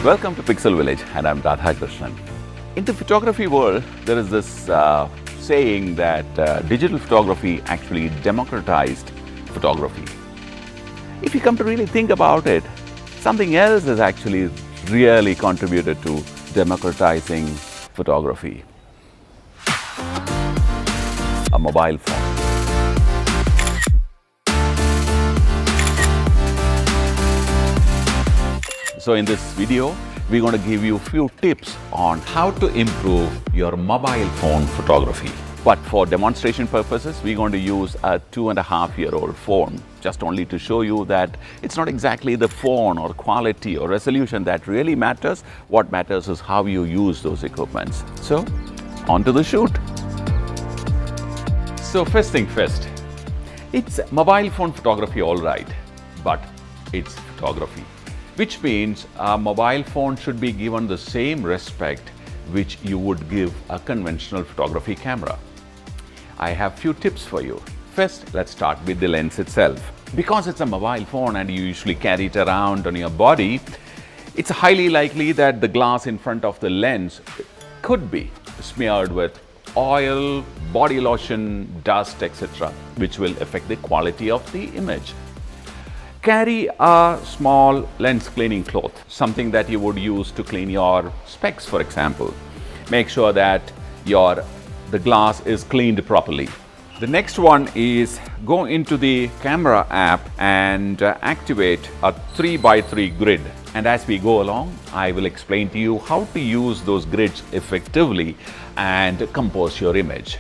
Welcome to Pixel Village, and I'm Radhakrishnan. In the photography world, there is this saying that digital photography actually democratized photography. If you come to really think about it, something else has actually really contributed to democratizing photography. A mobile phone. So in this video, we're going to give you a few tips on how to improve your mobile phone photography. But for demonstration purposes, we're going to use a 2.5-year-old phone, just only to show you that it's not exactly the phone or quality or resolution that really matters. What matters is how you use those equipments. So, on to the shoot. So first thing first, it's mobile phone photography, all right, but it's photography, which means a mobile phone should be given the same respect which you would give a conventional photography camera. I have few tips for you. First, let's start with the lens itself. Because it's a mobile phone and you usually carry it around on your body, it's highly likely that the glass in front of the lens could be smeared with oil, body lotion, dust, etc., which will affect the quality of the image. Carry a small lens cleaning cloth, something that you would use to clean your specs, for example. Make sure that the glass is cleaned properly. The next one is go into the camera app and activate a 3x3 grid. And as we go along, I will explain to you how to use those grids effectively and compose your image.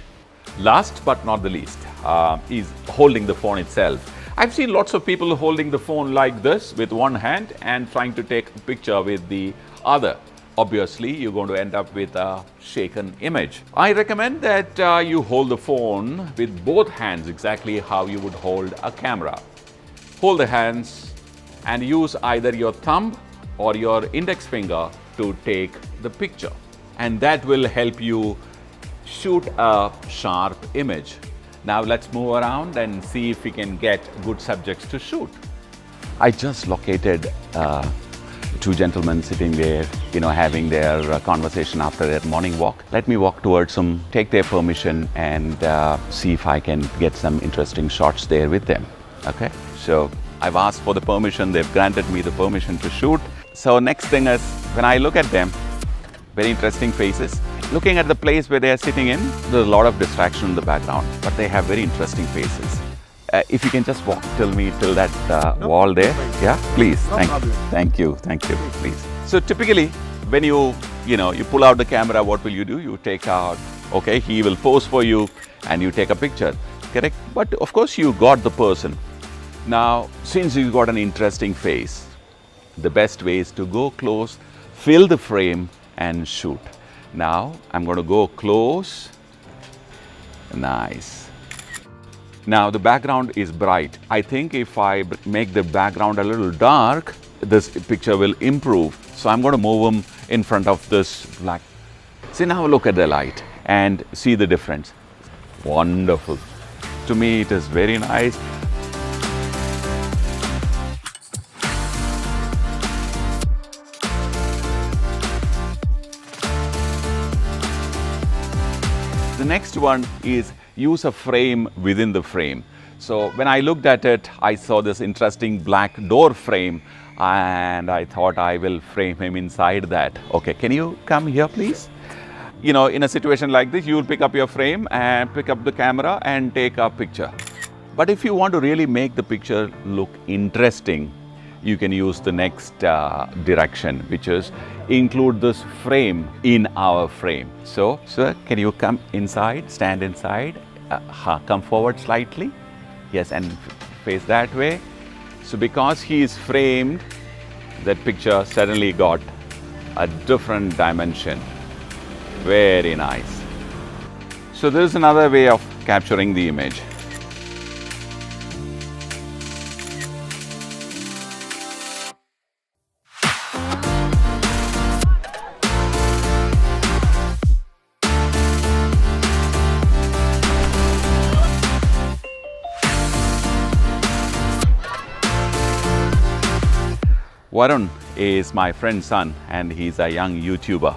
Last but not the least is holding the phone itself. I've seen lots of people holding the phone like this with one hand and trying to take a picture with the other. Obviously, you're going to end up with a shaken image. I recommend that you hold the phone with both hands exactly how you would hold a camera. Hold the hands and use either your thumb or your index finger to take the picture. And that will help you shoot a sharp image. Now let's move around and see if we can get good subjects to shoot. I just located two gentlemen sitting there, having their conversation after their morning walk. Let me walk towards them, take their permission, and see if I can get some interesting shots there with them. Okay, so I've asked for the permission, they've granted me the permission to shoot. So next thing is, when I look at them, very interesting faces. Looking at the place where they are sitting in, there's a lot of distraction in the background, but they have very interesting faces. If you can just walk till that wall there. Yeah, please. Thank you, please. So typically, when you pull out the camera, what will you do? You take out, okay, he will pose for you and you take a picture, correct? But of course, you got the person. Now, since you got an interesting face, the best way is to go close, fill the frame and shoot. Now, I'm going to go close. Nice. Now, the background is bright. I think if I make the background a little dark, this picture will improve. So I'm going to move them in front of this black. See, now look at the light and see the difference. Wonderful. To me, it is very nice. The next one is use a frame within the frame. So when I looked at it, I saw this interesting black door frame and I thought I will frame him inside that. Okay, can you come here, please? In a situation like this, you will pick up your frame and pick up the camera and take a picture. But if you want to really make the picture look interesting, you can use the next direction, which is include this frame in our frame. So, sir, can you come inside, stand inside, come forward slightly, yes, and face that way. So because he is framed, that picture suddenly got a different dimension. Very nice. So this is another way of capturing the image. Varun, is my friend's son, and he's a young YouTuber.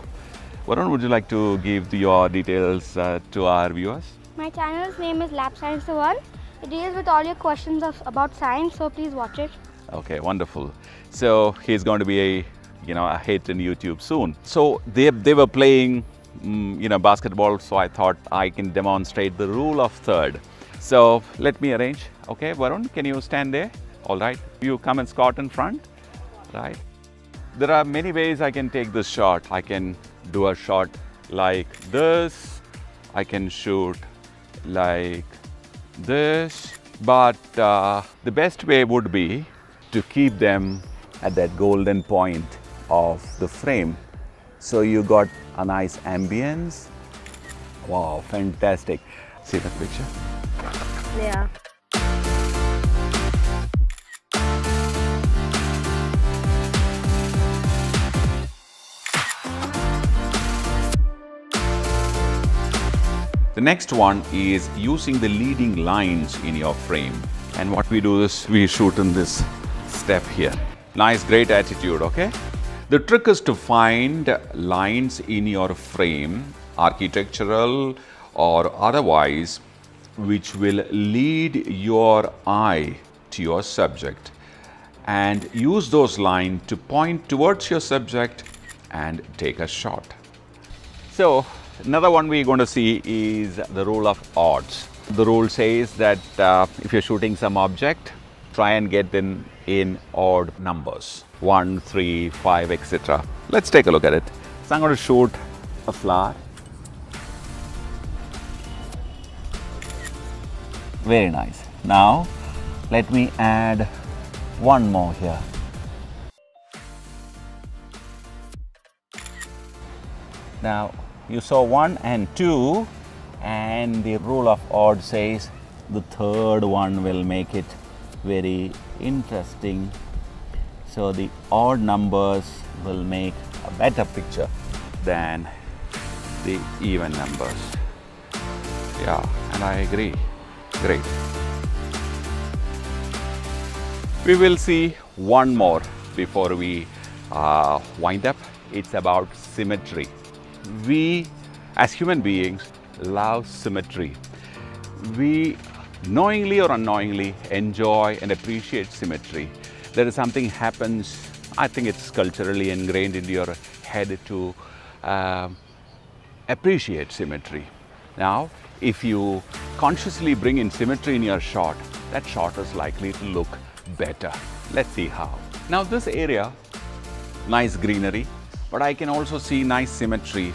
Varun, would you like to give your details to our viewers? My channel's name is Lab Science The One. It deals with all your questions about science, so please watch it. Okay, wonderful. So he's going to be a hit in YouTube soon. So they were playing basketball, so I thought I can demonstrate the rule of third. So let me arrange. Okay, Varun, can you stand there? All right, you come and squat in front. Right. There are many ways I can take this shot. I can do a shot like this. I can shoot like this. But the best way would be to keep them at that golden point of the frame. So you got a nice ambience. Wow, fantastic. See the picture? Yeah. The next one is using the leading lines in your frame. And what we do is we shoot in this step here. Nice, great attitude, okay? The trick is to find lines in your frame, architectural or otherwise, which will lead your eye to your subject, and use those lines to point towards your subject and take a shot. So another one we're going to see is the rule of odds. The rule says that if you're shooting some object, try and get them in odd numbers, 1, 3, 5, etc. Let's take a look at it. So I'm going to shoot a flower. Very nice. Now let me add one more here. Now you saw 1 and 2, and the rule of odd says the third one will make it very interesting. So the odd numbers will make a better picture than the even numbers. Yeah, and I agree. Great. We will see one more before we wind up. It's about symmetry. We as human beings love symmetry. We knowingly or unknowingly enjoy and appreciate symmetry. There is something happens, I think it's culturally ingrained into your head to appreciate symmetry. Now, if you consciously bring in symmetry in your shot, that shot is likely to look better. Let's see how. Now this area, nice greenery, but I can also see nice symmetry,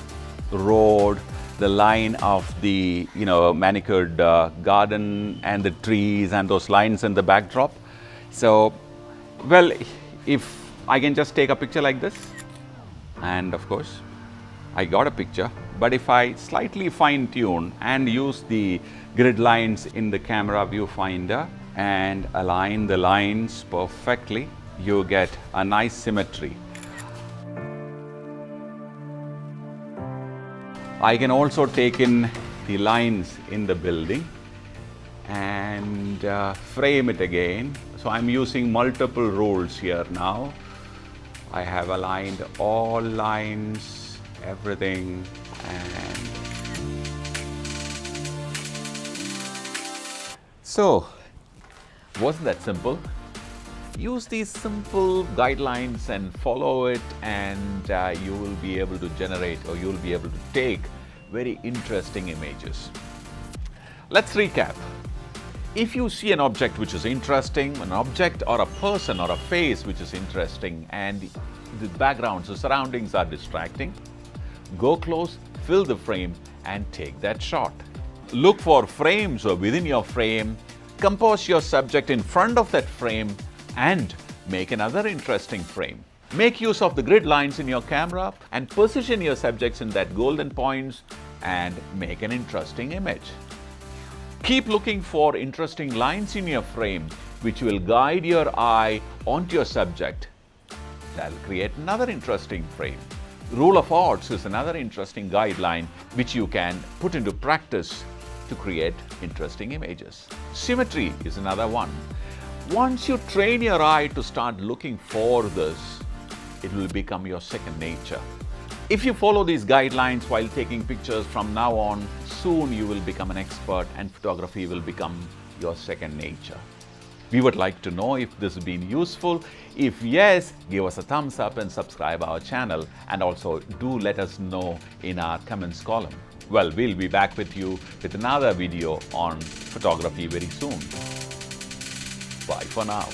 road, the line of the manicured garden and the trees and those lines in the backdrop. So, well, if I can just take a picture like this, and of course I got a picture, but if I slightly fine tune and use the grid lines in the camera viewfinder and align the lines perfectly, you get a nice symmetry. I can also take in the lines in the building and frame it again. So I'm using multiple rules here now. I have aligned all lines, everything, and so wasn't that simple? Use these simple guidelines and follow it, and you will be able to generate, or you will be able to take very interesting images. Let's recap. If you see an object which is interesting, an object or a person or a face which is interesting, and the backgrounds, the surroundings are distracting, go close, fill the frame, and take that shot. Look for frames or within your frame, compose your subject in front of that frame, and make another interesting frame. Make use of the grid lines in your camera and position your subjects in that golden points and make an interesting image. Keep looking for interesting lines in your frame which will guide your eye onto your subject. That'll create another interesting frame. Rule of odds is another interesting guideline which you can put into practice to create interesting images. Symmetry is another one. Once you train your eye to start looking for this, it will become your second nature. If you follow these guidelines while taking pictures from now on, soon you will become an expert and photography will become your second nature. We would like to know if this has been useful. If yes, give us a thumbs up and subscribe our channel, and also do let us know in our comments column. Well, we'll be back with you with another video on photography very soon. Bye for now.